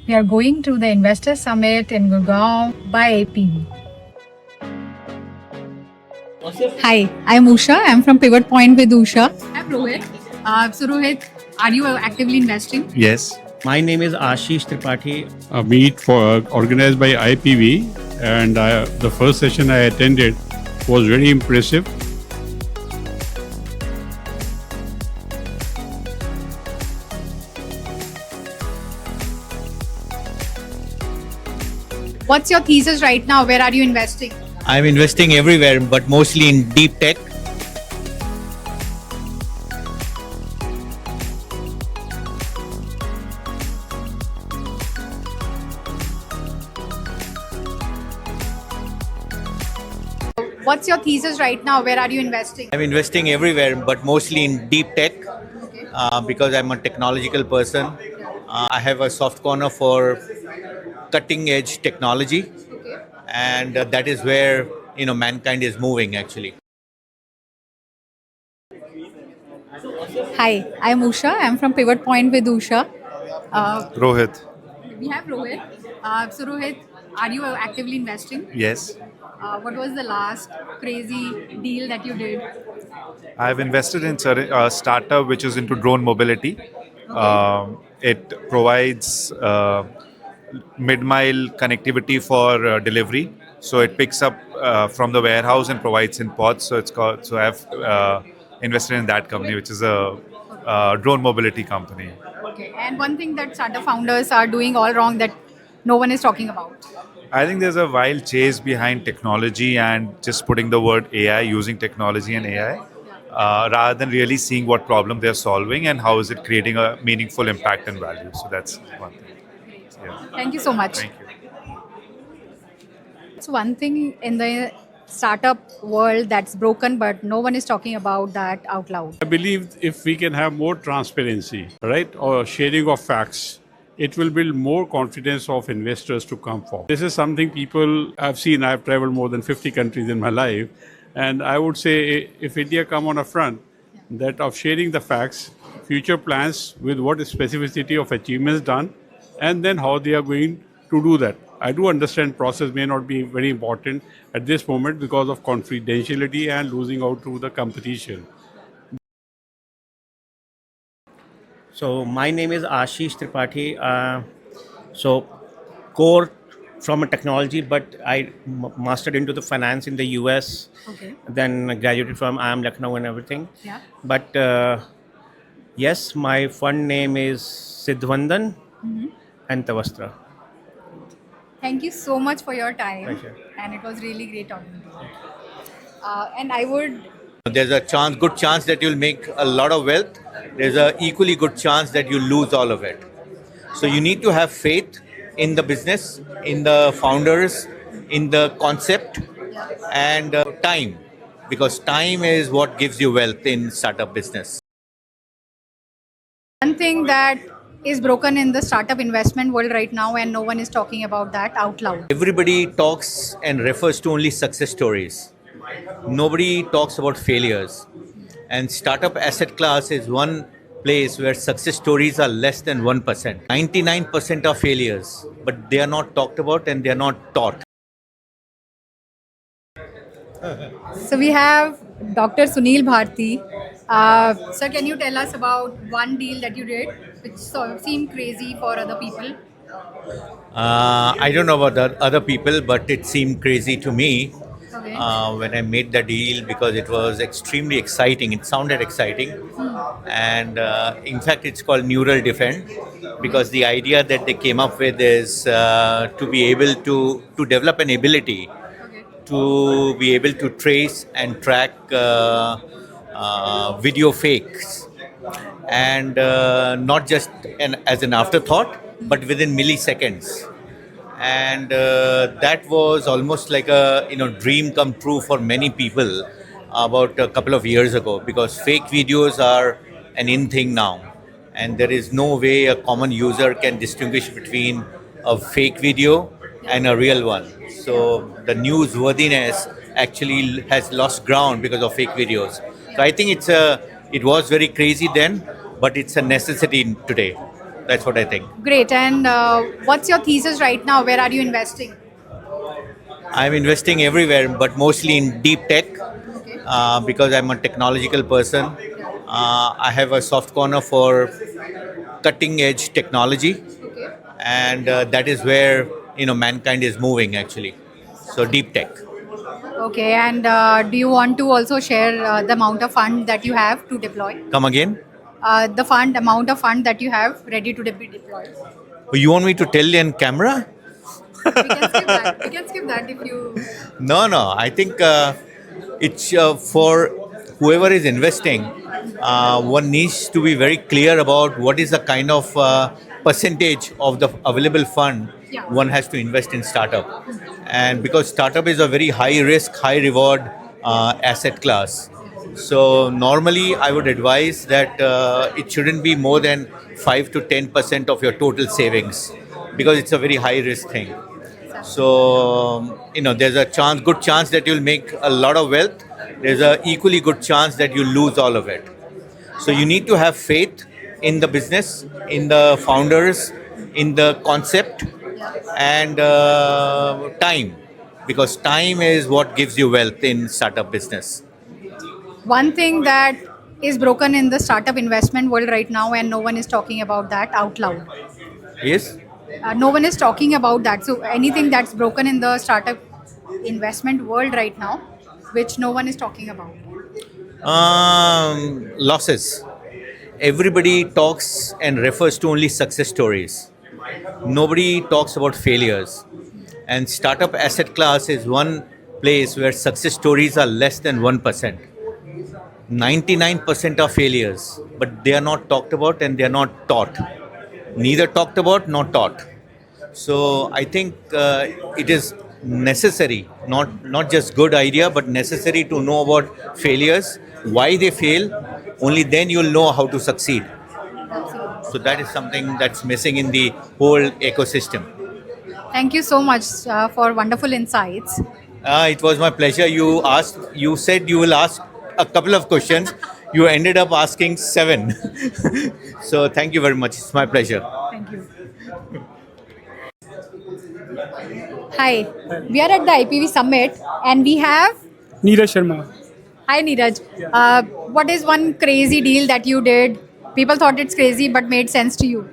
We are going to the Investor Summit in Gurgaon by APV. Hi, I'm Usha. I'm from Pivot Point with Usha. I'm Rohit. So Rohit, are you actively investing? Yes. My name is Ashish Tripathi. A meet for organized by IPV, and the first session I attended was very impressive. What's your thesis right now? Where are you investing? I'm investing everywhere, but mostly in deep tech. What's your thesis right now? Where are you investing? I'm investing everywhere, but mostly in deep tech because I'm a technological person. I have a soft corner for cutting edge technology, and that is where mankind is moving actually. Hi, I'm Usha. I'm from Pivot Point with Usha. Rohit. We have Rohit. So Rohit, are you actively investing? Yes. What was the last crazy deal that you did? I've invested in a startup which is into drone mobility. It provides mid-mile connectivity for delivery. So it picks up from the warehouse and provides in pods. So it's called. So I've invested in that company, which is a drone mobility company. Okay. And one thing that startup founders are doing all wrong that no one is talking about. I think there's a wild chase behind technology and just putting the word AI, using technology and AI, rather than really seeing what problem they're solving and how is it creating a meaningful impact and value. So that's one thing. Yeah. Thank you so much. Thank you. It's one thing in the startup world that's broken, but no one is talking about that out loud. I believe if we can have more transparency, right, or sharing of facts, it will build more confidence of investors to come forward. This is something people I've seen. I've traveled more than 50 countries in my life, and I would say if India come on a front that of sharing the facts, future plans with what specificity of achievements done, and then how they are going to do that. I do understand process may not be very important at this moment because of confidentiality and losing out to the competition. So my name is Ashish Tripathi. So core from a technology, but I mastered into the finance in the US. Okay. Then graduated from IIM Lucknow and everything. Yeah. But yes, my fund name is Siddhwandan and Tavastra. Thank you so much for your time. Pleasure. And it was really great talking to you. And I would There's a good chance that you'll make a lot of wealth. There's a equally good chance that you lose all of it. So you need to have faith in the business, in the founders, in the concept, and time, because time is what gives you wealth in startup business. one thing that is broken in the startup investment world right now, and no one is talking about that out loud. Everybody talks and refers to only success stories. Nobody talks about failures. And startup asset class is one place where success stories are less than 1%. 99% are failures, but they are not talked about and they are not taught. So we have Dr. Sunil Bharti. Sir, can you tell us about one deal that you did, which sort of seemed crazy for other people? I don't know about the other people, but it seemed crazy to me Okay. when I made the deal because it was extremely exciting. It sounded exciting. And in fact, it's called Neural Defend because the idea that they came up with is to be able to develop an ability Okay. to be able to trace and track video fakes and not just as an afterthought but within milliseconds, and that was almost like a dream come true for many people about a couple of years ago, because fake videos are an in thing now, and there is no way a common user can distinguish between a fake video and a real one. So the newsworthiness actually has lost ground because of fake videos. So I think it was very crazy then, but it's a necessity today. That's what I think. Great. And what's your thesis right now? Where are you investing? I'm investing everywhere, but mostly in deep tech Okay. because I'm a technological person. I have a soft corner for cutting edge technology, Okay. and that is where mankind is moving actually. So deep tech. Okay. And do you want to also share the amount of fund that you have to deploy? Come again? The amount of fund that you have ready to be deployed. You want me to tell you on camera? We can skip that. We can skip that if you. No, no. I think it's for whoever is investing. One needs to be very clear about what is the kind of percentage of the available fund Yeah. one has to invest in startup, and because startup is a very high risk, high reward asset class. So normally, I would advise that it shouldn't be more than 5 to 10% of your total savings, because it's a very high risk thing. So there's a good chance that you'll make a lot of wealth. There's a equally good chance that you lose all of it. So you need to have faith in the business, in the founders, in the concept, and time, because time is what gives you wealth in startup business. One thing that is broken in the startup investment world right now, and no one is talking about that out loud. Yes. No one is talking about that. So anything that's broken in the startup investment world right now, which no one is talking about. Losses. Everybody talks and refers to only success stories. Nobody talks about failures. And startup asset class is one place where success stories are less than 1%. 99% are failures, but they are not talked about and they are not taught. Neither talked about nor taught. So I think it is necessary, not just good idea, but necessary to know about failures, why they fail. Only then you'll know how to succeed. So that is something that's missing in the whole ecosystem. Thank you so much for wonderful insights. It was my pleasure. You said you will ask a couple of questions. You ended up asking 7. So thank you very much. It's my pleasure. Thank you. Hi, we are at the IPV Summit and we have. Neeraj Sharma. Hi, Neeraj. What is one crazy deal that you did? People thought it's crazy but made sense to you.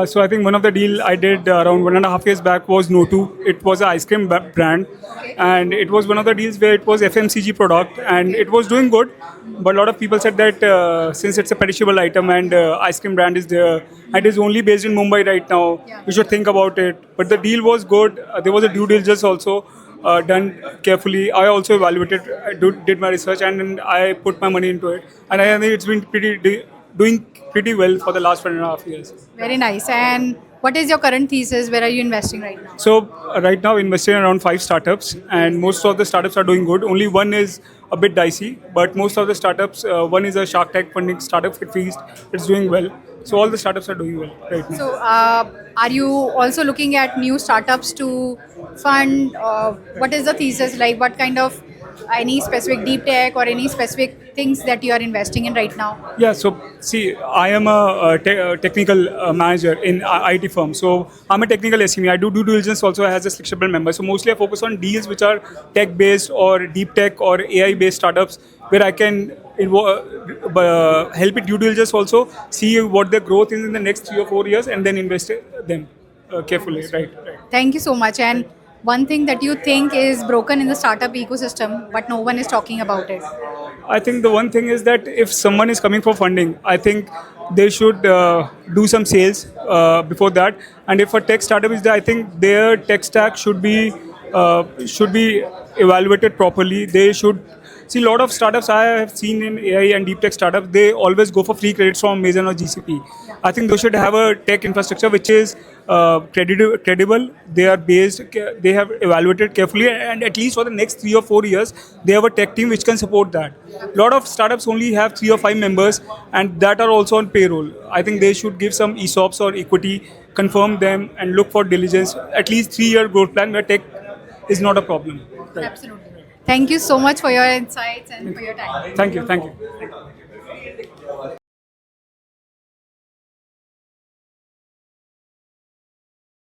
So I think one of the deal I did around 1.5 years back was No2. It was an ice cream brand, and it was one of the deals where it was FMCG product, and it was doing good. But a lot of people said that since it's a perishable item and ice cream brand is there, and it is only based in Mumbai right now, you should think about it. But the deal was good. There was a due diligence also done carefully. I also evaluated, did my research, and I put my money into it. And I think it's been doing pretty well for the last 1.5 years. Very nice. And what is your current thesis? Where are you investing right now? So right now investing in around 5 startups, and most of the startups are doing good. Only one is a bit dicey, but most of the startups, one is a Shark Tank funding startup, Feast. It's doing well. So all the startups are doing well right now. So, are you also looking at new startups to fund? What is the thesis like? What kind of any specific deep tech or any specific things that you are investing in right now? Yeah, so see, I am a technical manager in IT firm. So I'm a technical SME. I do due diligence also as a flexible member. So mostly I focus on deals which are tech-based or deep tech or AI-based startups where I can help it due diligence also, see what their growth is in the next 3 or 4 years, and then invest them carefully. Right. Thank you so much. And one thing that you think is broken in the startup ecosystem, but no one is talking about it. I think the one thing is that if someone is coming for funding, I think they should do some sales before that. And if a tech startup is there, I think their tech stack should be evaluated properly. They should see a lot of startups I have seen in AI and deep tech startups. They always go for free credits from Amazon or GCP. I think they should have a tech infrastructure which is credible. They are based. They have evaluated carefully, and at least for the next 3 or 4 years, they have a tech team which can support that. A lot of startups only have 3 or 5 members, and that are also on payroll. I think they should give some ESOPs or equity, confirm them, and look for diligence. At least 3-year growth plan where tech is not a problem. Right. Absolutely. Thank you so much for your insights and for your time. Thank you.